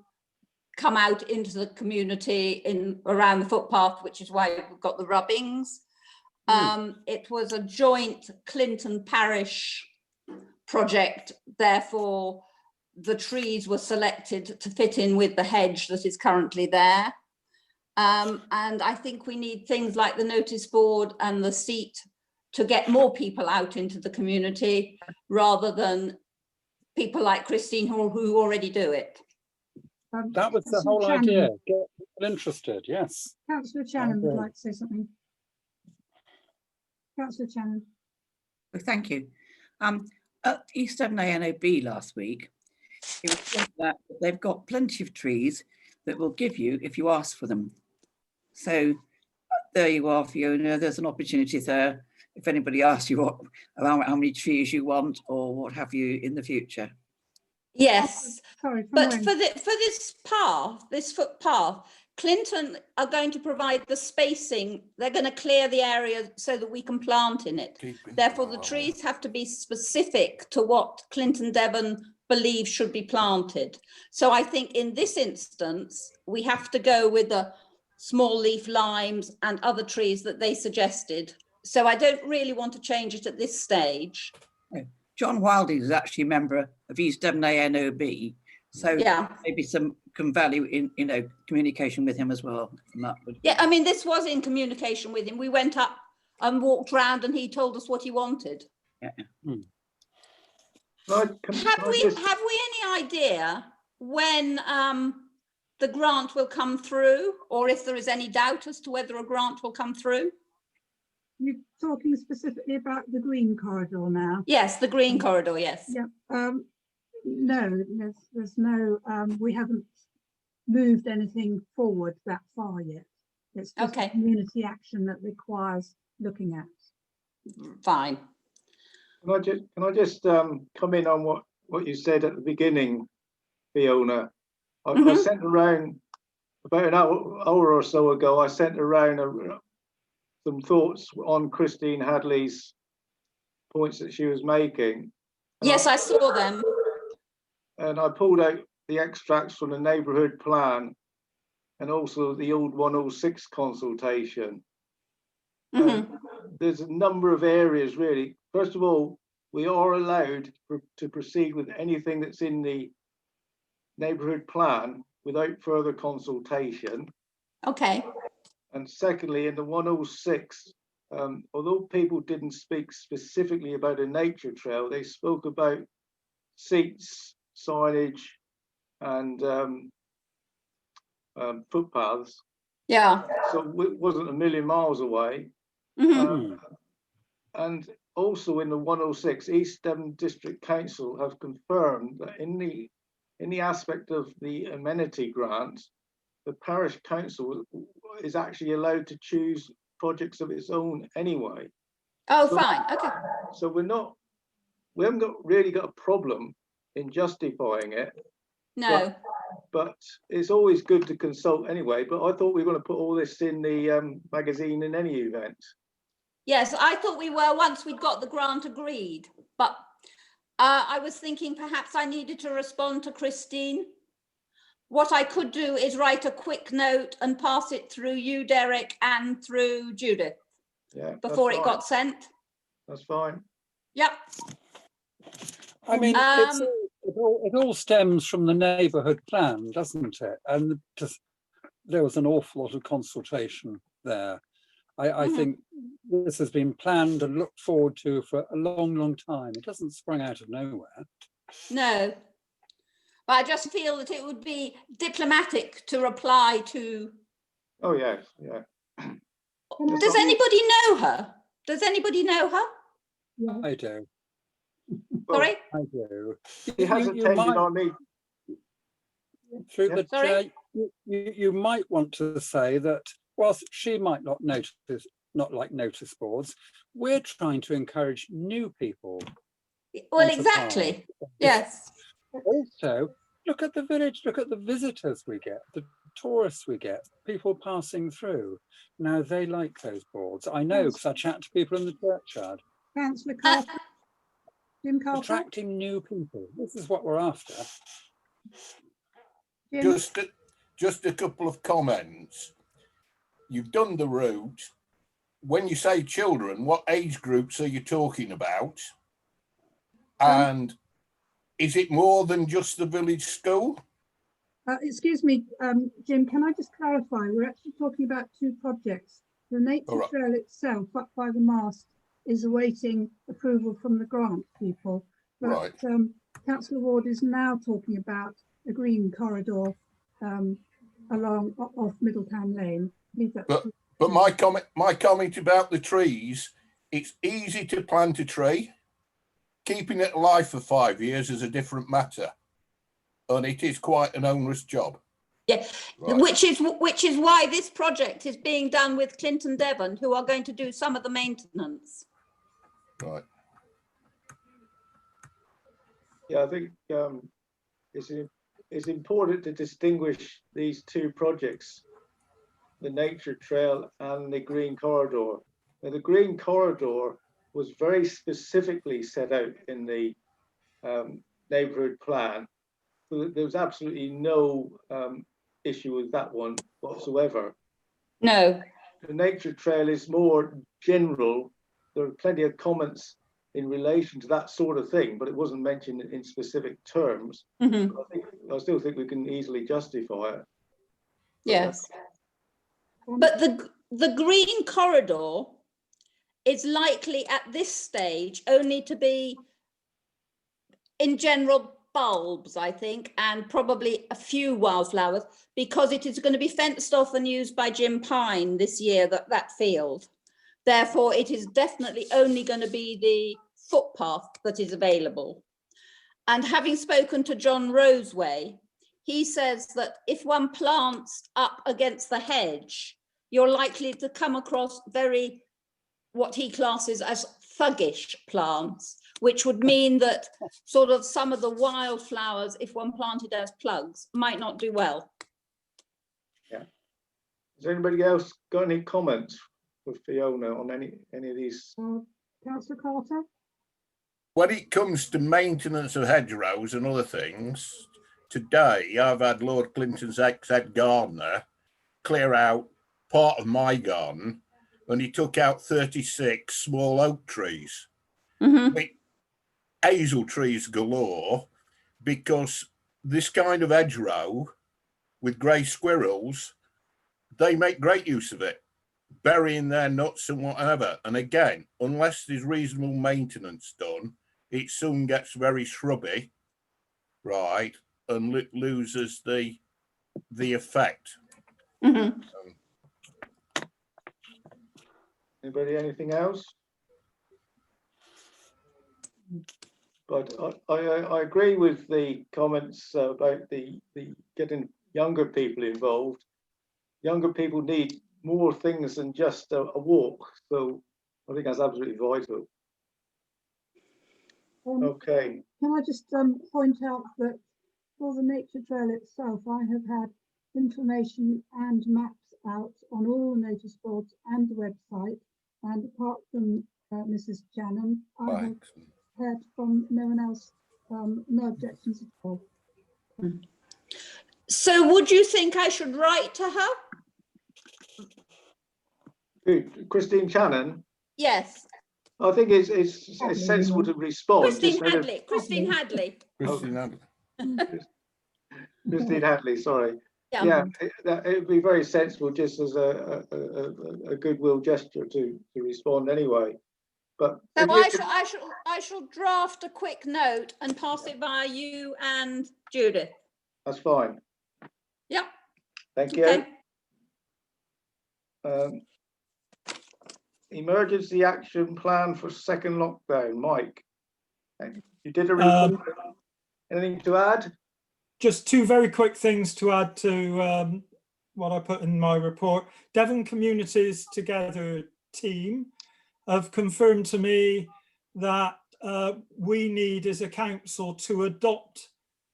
come out into the community around the footpath, which is why we've got the rubbings. It was a joint Clinton Parish project, therefore the trees were selected to fit in with the hedge that is currently there. And I think we need things like the notice board and the seat to get more people out into the community, rather than people like Christine who already do it. That was the Councillor whole Channing. idea. Get people interested, yes. Councillor Channing would agree. like to say something. Councillor Channing. Well, thank you. At East Devonay NOB last week, it was said that they've got plenty of trees that will give you if you ask for them. So there you are, Fiona. There's an opportunity there. If anybody asks you how many trees you want or what have you in the future. Yes, Sorry, from but when? for this path, this footpath, Clinton are going to provide the spacing. They're going to clear the area so that we can plant in it. Therefore, the trees have to be specific to what Clinton Devon believes should be planted. So I think in this instance, we have to go with the small leaf limes and other trees that they suggested. So I don't really want to change it at this stage. John Wilding is actually a member of East Devonay NOB, so Yeah. maybe some value in communication with him as well. And that would Yeah, I mean, this was in communication with him. We went up and walked round and he told us what he wanted. yeah. Have we any idea when the grant will come through, or if there is any doubt as to whether a grant will come through? You're talking specifically about the green corridor now? Yes, the green corridor, yes. Yeah. No, there's no, we haven't moved anything forward that far yet. It's just Okay. community action that requires looking at. Fine. Can I just come in on what you said at the beginning, Fiona? I sent around about an hour or so ago. I sent around some thoughts on Christine Hadley's points that she was making. Yes, I saw them. And I pulled out the extracts from the neighbourhood plan and also the old 106 consultation. There's a number of areas really. First of all, we are allowed to proceed with anything that's in the neighbourhood plan without further consultation. Okay. And secondly, in the 106, although people didn't speak specifically about a nature trail, they spoke about seats, signage, and footpaths. Yeah. So it wasn't a million miles away. And also in the 106, East Devon District Council have confirmed that in the aspect of the amenity grant, the parish council is actually allowed to choose projects of its own anyway. Oh, So- fine. Okay. So we haven't really got a problem in justifying it, No. but it's always good to consult anyway. But I thought we were going to put all this in the magazine in any event. Yes, I thought we were once we'd got the grant agreed, but I was thinking perhaps I needed to respond to Christine. What I could do is write a quick note and pass it through you, Derek, and through Judith Yeah, before that's it fine. got sent. That's fine. Yep. I mean, it all stems from the neighbourhood plan, doesn't it? And just, there was an awful lot of consultation there. I think this has been planned and looked forward to for a long, long time. It doesn't spring out of nowhere. No. But I just feel that it would be diplomatic to reply to. Oh, yes, yeah. Does anybody know her? Does anybody know her? Yeah. I do. Sorry? I do. He has attended our meeting. Through Yeah. the Sorry? chair, you might want to say that whilst she might not like notice boards, we're trying to encourage new people. Well, onto exactly. Park. Yes. Also, look at the village, look at the visitors we get, the tourists we get, people passing through. Now they like those boards. I know because I chat to people in the churchyard. Councillor Carter? Jim Carter? Attracting new people. This is what we're after. Jim? Just a couple of comments. You've done the route. When you say children, what age groups are you talking about? And is it more than just the village school? Excuse me, Jim, can I just clarify? We're actually talking about two projects. The nature All right. trail itself up by the mast is awaiting approval from the grant people. But Right. Councillor Ward is now talking about a green corridor along off Middletown Lane. I believe that's But my comment about the trees, it's easy to plant a tree. Keeping it alive for 5 years is a different matter. And it is quite an onerous job. Yeah, Right. which is why this project is being done with Clinton Devon, who are going to do some of the maintenance. Right. Yeah, I think it's important to distinguish these two projects, the nature trail and the green corridor. Now, the green corridor was very specifically set out in the neighbourhood plan. So there was absolutely no issue with that one whatsoever. No. The nature trail is more general. There are plenty of comments in relation to that sort of thing, but it wasn't mentioned in specific terms. Mm-hmm. I still think we can easily justify it. Yes. But the green corridor is likely at this stage only to be in general bulbs, I think, and probably a few wildflowers, because it is going to be fenced off and used by Jim Pine this year, that field. Therefore, it is definitely only going to be the footpath that is available. And having spoken to John Roseway, he says that if one plants up against the hedge, you're likely to come across very, what he classes as thuggish plants, which would mean that sort of some of the wildflowers, if one planted as plugs, might not do well. Yeah. Has anybody else got any comments for Fiona on any of these? Councillor Carter? When it comes to maintenance of hedgerows and other things, today I've had Lord Clinton's ex-head gardener clear out part of my garden, and he took out 36 small oak trees. Mm-hmm. Hazel trees galore, because this kind of hedgerow with grey squirrels, they make great use of it, burying their nuts and whatever. And again, unless there's reasonable maintenance done, it soon gets very shrubby, right, and loses the effect. Mm-hmm. Anybody, anything else? But I agree with the comments about the getting younger people involved. Younger people need more things than just a walk. So I think that's absolutely vital. Okay. Can I just point out that for the nature trail itself, I have had information and maps out on all the notice boards and the website. And apart from Mrs. Channon, I have heard from no one else, no objections at all. So would you think I should write to her? Who, Christine Channon? Yes. I think it's sensible to respond. Christine Hadley. Christine Hadley. Christine Hadley. Christine Hadley, sorry. Yeah, it would be very sensible just as a goodwill gesture to respond anyway. But So if you could- I shall draft a quick note and pass it via you and Judith. that's fine. Yep. Thank you. Okay. Emergency action plan for second lockdown, Mike. You did a report. Anything to add? Just two very quick things to add to what I put in my report. Devon Communities Together team have confirmed to me that we need as a council to adopt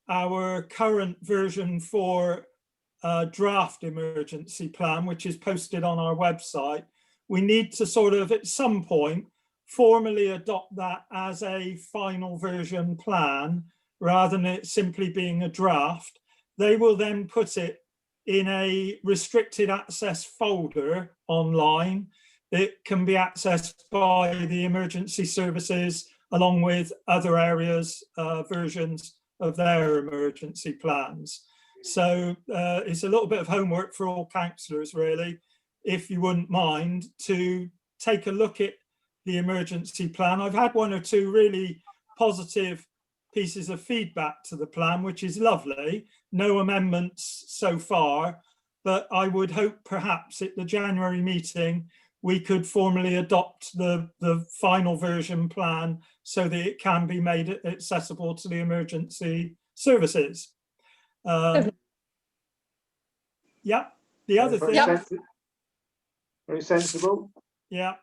our current version for draft emergency plan, which is posted on our website. We need to sort of at some point formally adopt that as a final version plan rather than it simply being a draft. They will then put it in a restricted access folder online. It can be accessed by the emergency services along with other areas, versions of their emergency plans. So it's a little bit of homework for all councillors, really, if you wouldn't mind, to take a look at the emergency plan. I've had one or two really positive pieces of feedback to the plan, which is lovely. No amendments so far, but I would hope perhaps at the January meeting we could formally adopt the final version plan so that it can be made accessible to the emergency services. Yeah, the other thing. Very sensible. Yeah,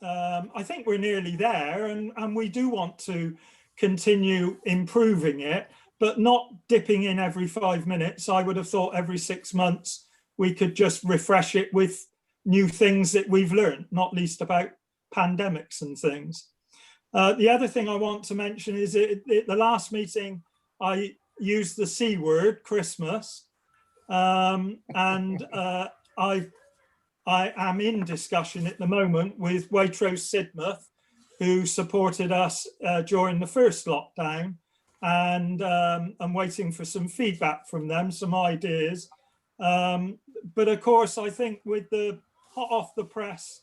I think we're nearly there, and we do want to continue improving it, but not dipping in every 5 minutes. I would have thought every 6 months we could just refresh it with new things that we've learned, not least about pandemics and things. The other thing I want to mention is at the last meeting, I used the C word, Christmas, and I am in discussion at the moment with Waitrose Sidmouth, who supported us during the first lockdown, and I'm waiting for some feedback from them, some ideas. But of course, I think with the hot off the press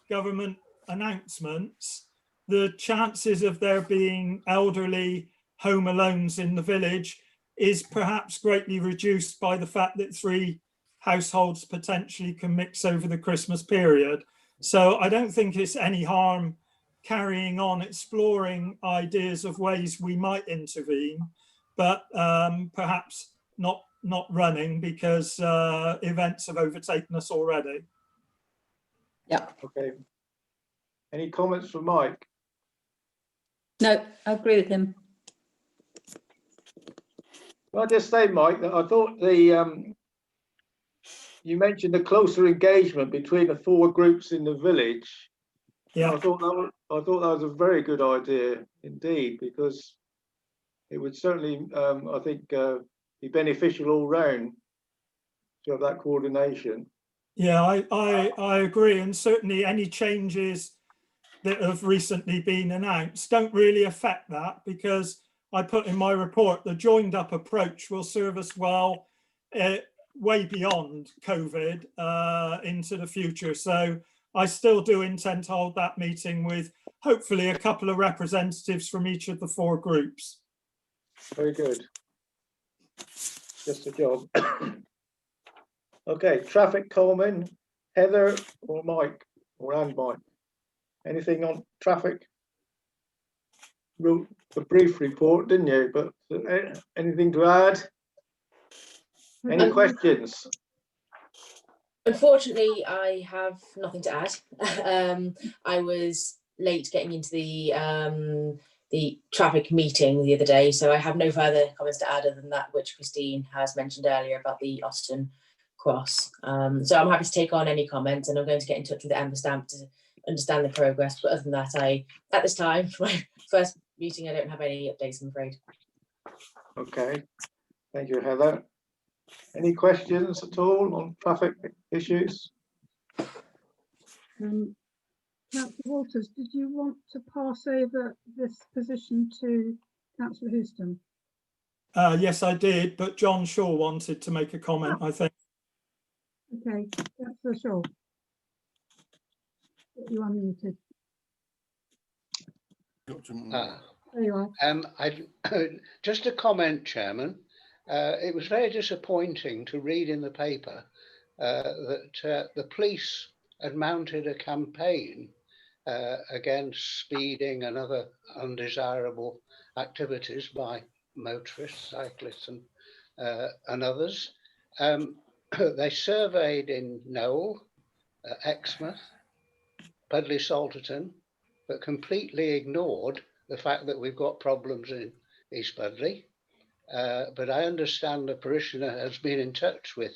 government announcements, the chances of there being elderly home alones in the village is perhaps greatly reduced by the fact that 3 households potentially can mix over the Christmas period. So I don't think it's any harm carrying on exploring ideas of ways we might intervene, but perhaps not running because events have overtaken us already. Yeah. Okay. Any comments from Mike? No, I agree with him. Well, I'll just say, Mike, that I thought you mentioned the closer engagement between the 4 groups in the village. Yeah, I thought that was a very good idea indeed, because it would certainly, I think, be beneficial all round to have that coordination. yeah, I agree, and certainly any changes that have recently been announced don't really affect that, because I put in my report the joined up approach will serve us well way beyond COVID into the future. So I still do intend to hold that meeting with hopefully a couple of representatives from each of the 4 groups. Very good. Just a job. Okay, traffic calming, Heather or Mike, or Mike. Anything on traffic? Wrote a brief report, didn't you? But anything to add? Any questions? Unfortunately, I have nothing to add. I was late getting into the traffic meeting the other day, so I have no further comments to add other than that which Christine has mentioned earlier about the Austin Cross. So I'm happy to take on any comments, and I'm going to get in touch with the Amber Stamp to understand the progress. But other than that, at this time, for my first meeting, I don't have any updates, I'm afraid. Okay, thank you, Heather. Any questions at all on traffic issues? Councillor Walters, did you want to pass over this position to Councillor Houston? Yes, I did, but John Shaw wanted to make a comment, I think. Okay, Councillor Shaw. You unmuted. There you are. Just a comment, Chairman. It was very disappointing to read in the paper that the police had mounted a campaign against speeding and other undesirable activities by motorists, cyclists and others. They surveyed in Knowle, Exmouth, Budleigh, Salterton, but completely ignored the fact that we've got problems in East Budleigh. But I understand the parishioner has been in touch with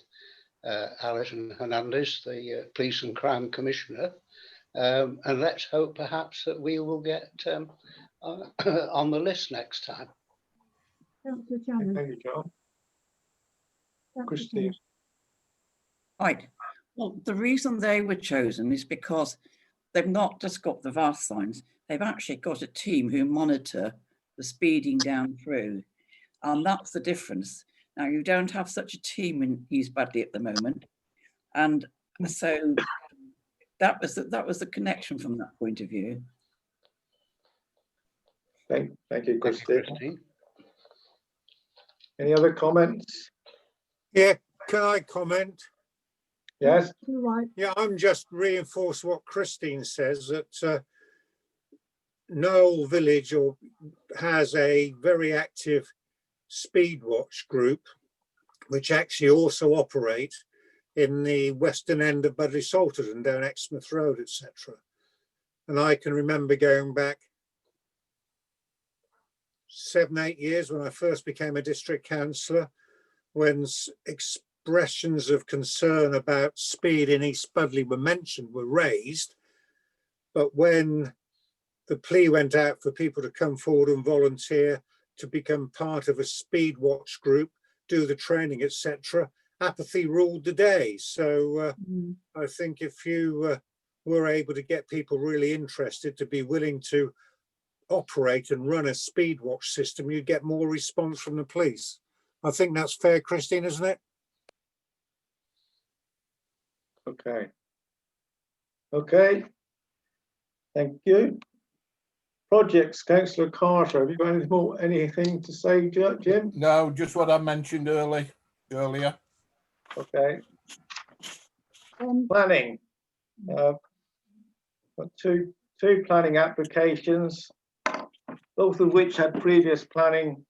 Alison Hernandez, the Police and Crime Commissioner, and let's hope perhaps that we will get on the list next time. Councillor Chairman. Thank you, John. Councillor Christine. Chairman. Right. Well, the reason they were chosen is because they've not just got the VAS signs, they've actually got a team who monitor the speeding down through. And that's the difference. Now, you don't have such a team in East Budleigh at the moment. And so that was the connection from that point of view. Thank you, Christine. Christine. Any other comments? Yeah, can I comment? Yes. All right. Yeah, I'm just reinforce what Christine says, that Knowle Village has a very active speed watch group, which actually also operate in the western end of Budleigh Salterton, down Exmouth Road, etc. And I can remember going back 7, 8 years when I first became a district councillor, when expressions of concern about speed in East Budleigh were raised, but when the plea went out for people to come forward and volunteer to become part of a speed watch group, do the training, etc., apathy ruled the day. So I think if you were able to get people really interested to be willing to operate and run a speed watch system, you'd get more response from the police. I think that's fair, Christine, isn't it? Okay. Okay. Thank you. Projects, Councillor Carter, have you got anything to say, Jim? No, just what I mentioned earlier. Okay. Planning. Got two planning applications, both of which had previous planning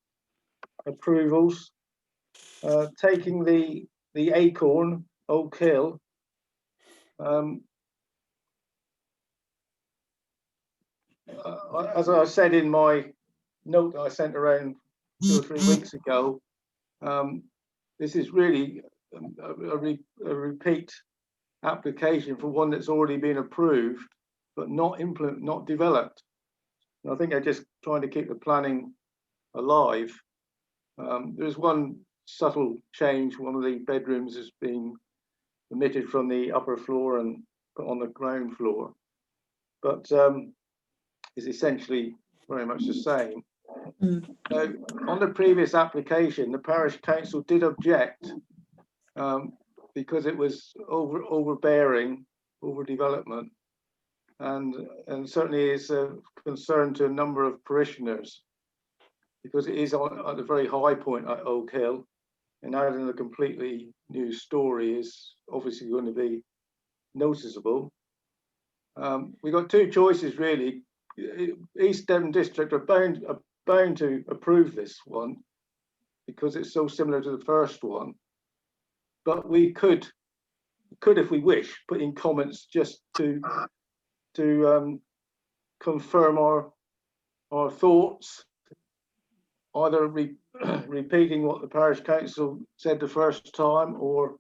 approvals. Taking the Acorn, Oak Hill, as I said in my note that I sent around 2 or 3 weeks ago, this is really a repeat application for one that's already been approved, but not developed. And I think they're just trying to keep the planning alive. There's one subtle change. One of the bedrooms has been omitted from the upper floor and put on the ground floor, but is essentially very much the same. Now, on the previous application, the parish council did object because it was overbearing, overdevelopment, and certainly is a concern to a number of parishioners, because it is at a very high point at Oak Hill, and adding a completely new story is obviously going to be noticeable. We got two choices really. East Devon District are bound to approve this one because it's so similar to the first one, but we could if we wish put in comments just to confirm our thoughts, either repeating what the parish council said the first time or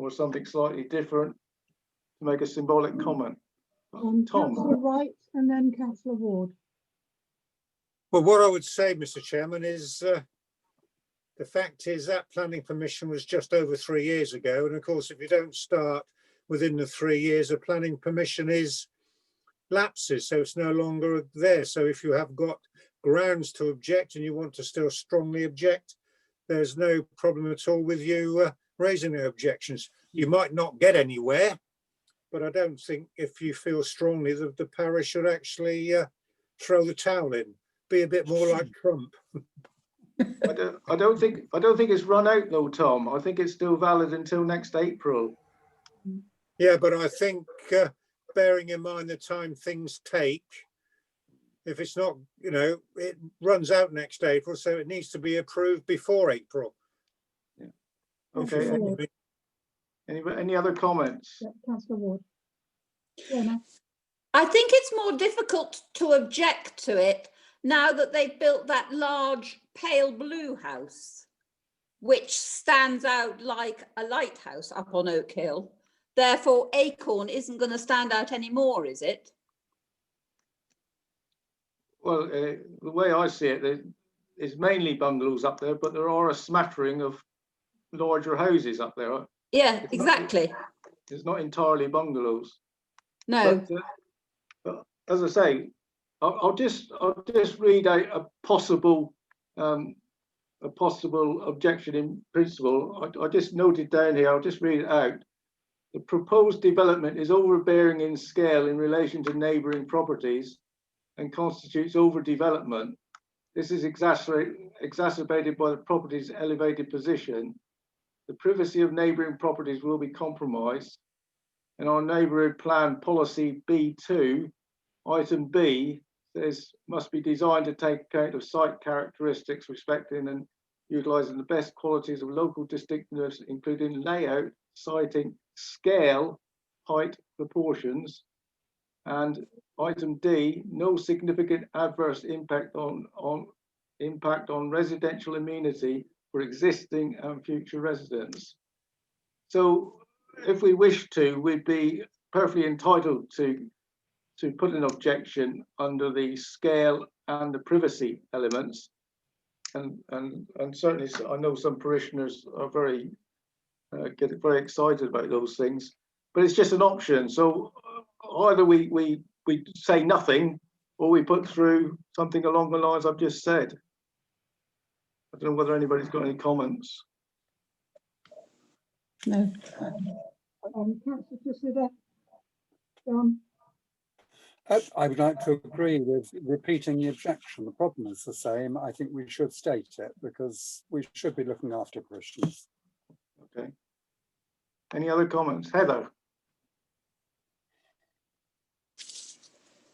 something slightly different to make a symbolic comment. Tom. Councillor Wright and then Councillor Ward. Well, what I would say, Mr. Chairman, is the fact is that planning permission was just over 3 years ago. And of course, if you don't start within the 3 years, a planning permission lapses, so it's no longer there. So if you have got grounds to object and you want to still strongly object, there's no problem at all with you raising the objections. you might not get anywhere, but I don't think if you feel strongly that the parish should actually throw the towel in, be a bit more like Trump. I don't think it's run out though, Tom. I think it's still valid until next April. Yeah, but I think bearing in mind the time things take, if it's not, you know, it runs out next April, so it needs to be approved before April. Yeah. Okay. Any other comments? Yeah, Councillor Ward. Yeah, I think it's more difficult to object to it now that they've built that large pale blue house, which stands out like a lighthouse up on Oak Hill. Therefore, Acorn isn't going to stand out anymore, is it? Well, the way I see it, it's mainly bungalows up there, but there are a smattering of larger houses up there. Yeah, exactly. It's not entirely bungalows. No. But as I say, I'll just read out a possible objection in principle. I just noted down here. I'll just read it out. The proposed development is overbearing in scale in relation to neighbouring properties and constitutes overdevelopment. This is exacerbated by the property's elevated position. The privacy of neighbouring properties will be compromised. And our neighbourhood plan policy B2, item B, says must be designed to take account of site characteristics, respecting and utilising the best qualities of local distinctiveness, including layout, siting, scale, height, proportions. And item D, no significant adverse impact on residential amenity for existing and future residents. So if we wish to, we'd be perfectly entitled to put an objection under the scale and the privacy elements. And certainly I know some parishioners are get very excited about those things, but it's just an option. So either we say nothing, or we put through something along the lines I've just said. I don't know whether anybody's got any comments. no. Councillor Tissida. I would like to agree with repeating the objection. The problem is the same. I think we should state it because we should be looking after parishioners. Okay. Any other comments? Heather?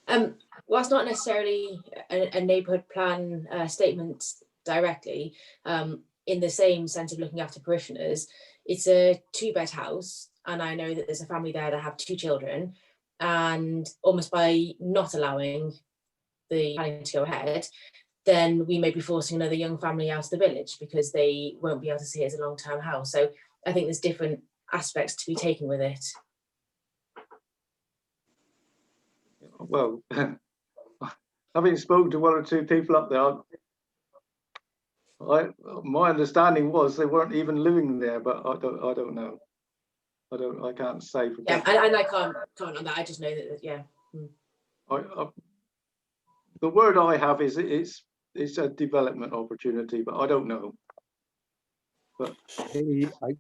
Well, it's not necessarily a neighbourhood plan statement directly, in the same sense of looking after parishioners. It's a 2-bed house, and I know that there's a family there that have 2 children, and almost by not allowing the planning to go ahead, then we may be forcing another young family out of the village because they won't be able to see it as a long-term house. So I think there's different aspects to be taken with it. Well, having spoken to 1 or 2 people up there, my understanding was they weren't even living there, but I don't know. I can't say for yeah, and I can't comment on that. I just know that yeah. The word I have is it's a development opportunity, but I don't know. But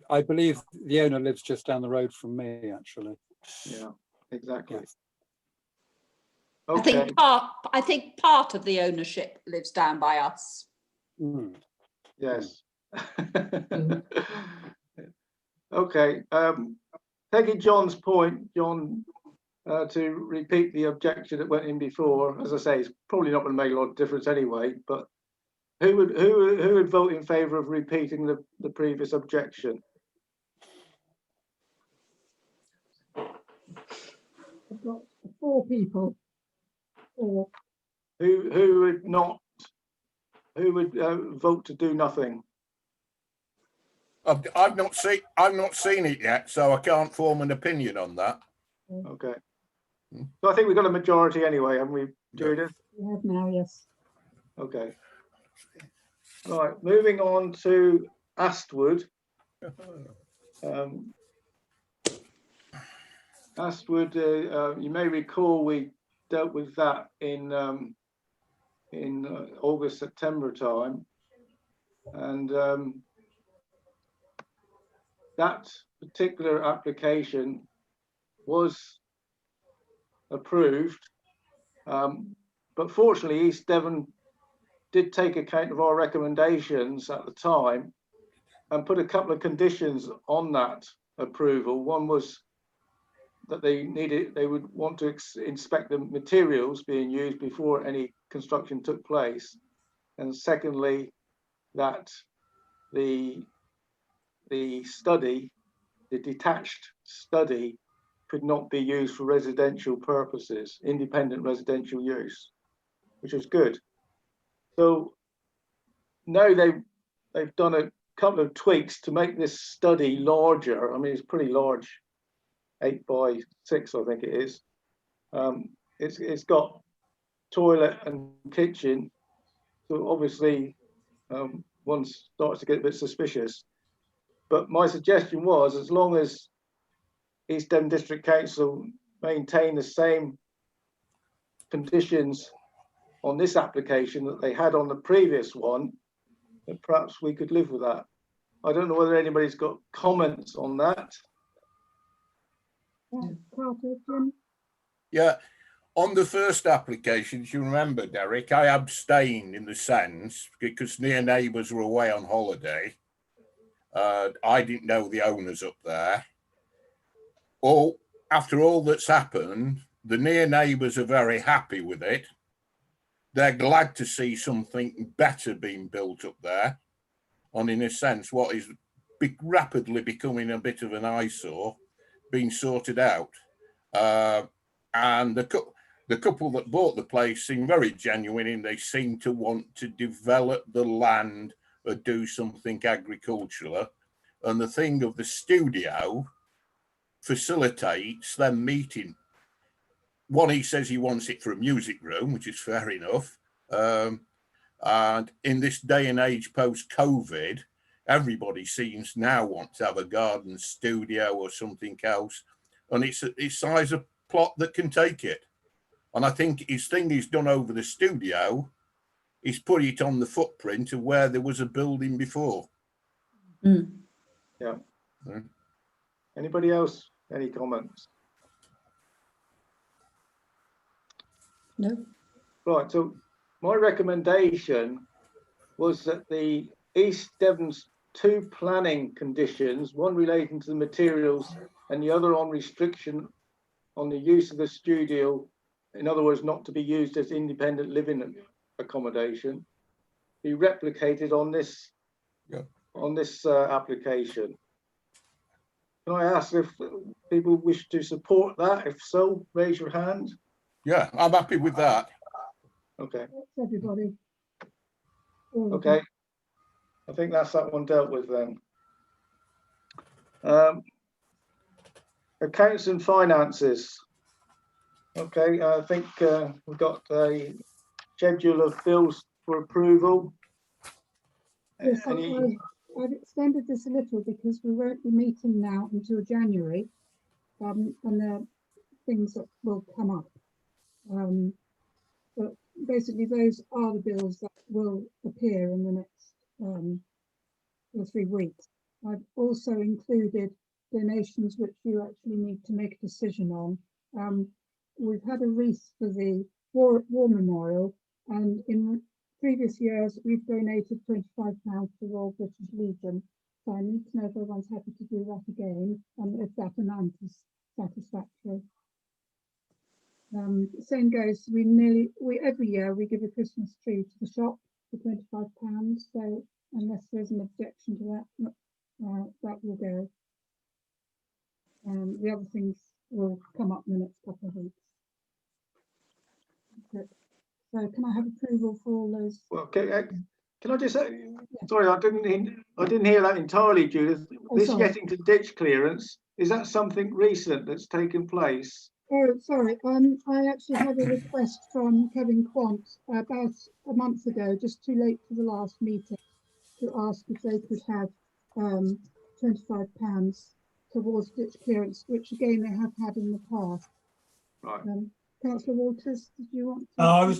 I believe the owner lives just down the road from me, actually. Yeah, exactly. Yes. Okay. I think part of the ownership lives down by us. Mm. Yes. Okay. Taking John's point, John, to repeat the objection that went in before. As I say, it's probably not going to make a lot of difference anyway. But who would vote in favour of repeating the previous objection? I've got 4 people. 4. Who would not? Who would vote to do nothing? I've not seen it yet, so I can't form an opinion on that. Okay. So I think we've got a majority anyway, haven't we, Judith? We have now, yes. Okay. Right, moving on to Astwood. Astwood, you may recall we dealt with that in August, September time, and that particular application was approved, but fortunately East Devon did take account of our recommendations at the time and put a couple of conditions on that approval. One was that they would want to inspect the materials being used before any construction took place, and secondly, that the study, the detached study, could not be used for residential purposes, independent residential use, which was good. So now they've done a couple of tweaks to make this study larger. I mean, it's pretty large, 8 by 6, I think it is. It's got toilet and kitchen, so obviously one starts to get a bit suspicious. But my suggestion was, as long as East Devon District Council maintain the same conditions on this application that they had on the previous one, that perhaps we could live with that. I don't know whether anybody's got comments on that. Yeah, on the first application, if you remember, Derek, I abstained in the sense because near neighbours were away on holiday. I didn't know the owners up there. After all that's happened, the near neighbours are very happy with it. They're glad to see something better being built up there, and in a sense, what is rapidly becoming a bit of an eyesore being sorted out. And the couple that bought the place seem very genuine, and they seem to want to develop the land or do something agricultural. And the thing of the studio facilitates them meeting. One, he says he wants it for a music room, which is fair enough. And in this day and age post-COVID, everybody seems now want to have a garden studio or something else. And it's size a plot that can take it. And I think his thing he's done over the studio is put it on the footprint of where there was a building before. Mm. Yeah. Anybody else? Any comments? No. Right, so my recommendation was that the East Devon's 2 planning conditions, one relating to the materials and the other on restriction on the use of the studio, in other words, not to be used as independent living accommodation, be replicated on this application. Can I ask if people wish to support that? If so, raise your hand. Yeah, I'm happy with that. Okay. That's everybody. Okay. I think that's that one dealt with then. Accounts and finances. Okay, I think we've got a schedule of bills for approval. Yes, I've extended this a little because we won't be meeting now until January, and there are things that will come up. But basically, those are the bills that will appear in the next 2 or 3 weeks. I've also included donations which you actually need to make a decision on. We've had a wreath for the War Memorial, and in previous years we've donated £25 to the Royal British Legion. So I need to know if everyone's happy to do that again, and if that amount is satisfactory. Same goes, every year we give a Christmas tree to the shop for £25. So unless there's an objection to that, that will go. The other things will come up in the next couple of weeks. So can I have approval for all those? Well, okay, can I just say, sorry, I didn't hear that entirely, Judith. This sorry. getting to ditch clearance, is that something recent that's taken place? Oh, sorry. I actually had a request from Kevin Quant about a month ago, just too late for the last meeting, to ask if they could have £25 towards ditch clearance, which again they have had in the past. Right. Councillor Walters, did you want to? I was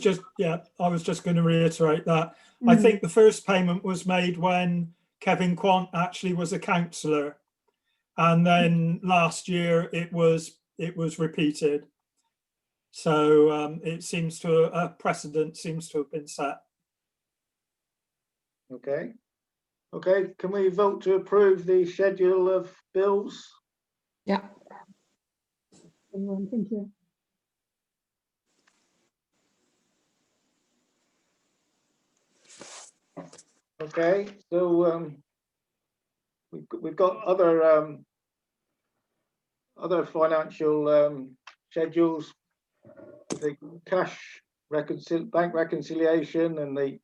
just going to reiterate that. I think the first payment was made when Kevin Quant actually was a councillor. and then last year it was repeated. So it seems to a precedent seems to have been set. Okay. Okay, can we vote to approve the schedule of bills? Yeah. Everyone, thank you. Okay, so we've got other financial schedules, the cash bank reconciliation and the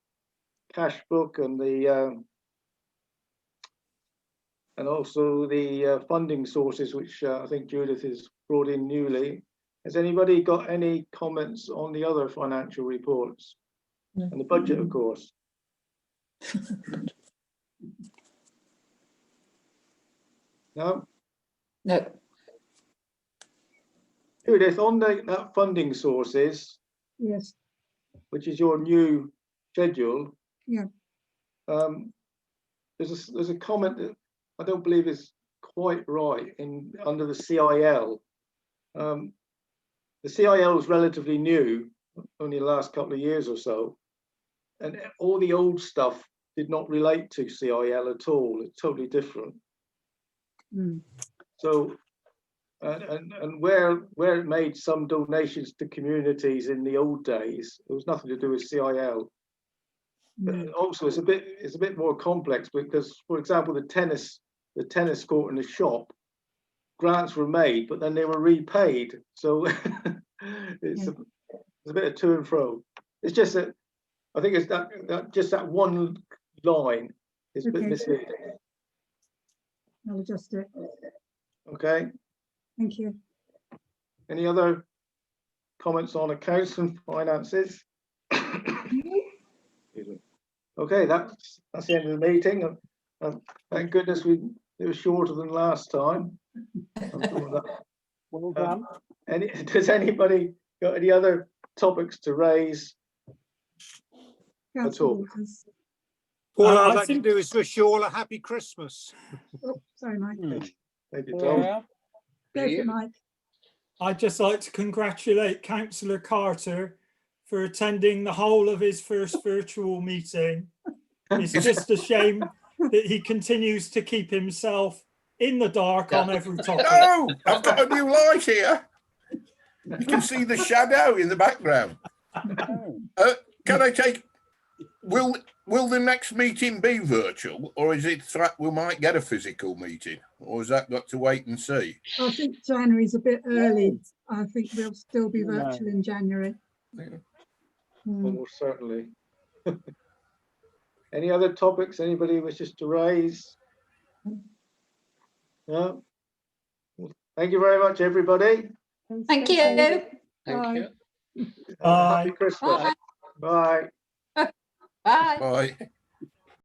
cash book and the and also the funding sources, which I think Judith has brought in newly. Has anybody got any comments on the other financial reports? No. And the budget, of course? No? No. Judith, on that funding sources, Yes. which is your new schedule. Yeah. There's a comment that I don't believe is quite right under the CIL. The CIL is relatively new, only the last couple of years or so, and all the old stuff did not relate to CIL at all. It's totally different. Mm. So, and where it made some donations to communities in the old days, it was nothing to do with CIL. But also, it's a bit more complex because, for example, the tennis court and the shop, grants were made, but then they were repaid. So it's a bit of to and fro. It's just that I think it's that one line is a bit misleading. I'll adjust it. Okay. Thank you. Any other comments on accounts and finances? Okay, that's the end of the meeting. Thank goodness it was shorter than last time. Well done. Does anybody got any other topics to raise at all? All I I'd like to think- do is wish you all a happy Christmas. Oh, sorry, Mike. Thank you, Tom. Yeah. Go for it, Mike. I'd just like to congratulate Councillor Carter for attending the whole of his first virtual meeting. It's just a shame that he continues to keep himself in the dark on every topic. No, I've got a new light here. You can see the shadow in the background. Can I take? Will the next meeting be virtual, or is it that we might get a physical meeting, or has that got to wait and see? I think January's a bit early. I think we'll still be No. virtual in January. Almost certainly. Any other topics anybody wishes to raise? No? Thank you very much, everybody. Thank you. Thank you. Happy Christmas. Bye. Bye. Bye. Bye.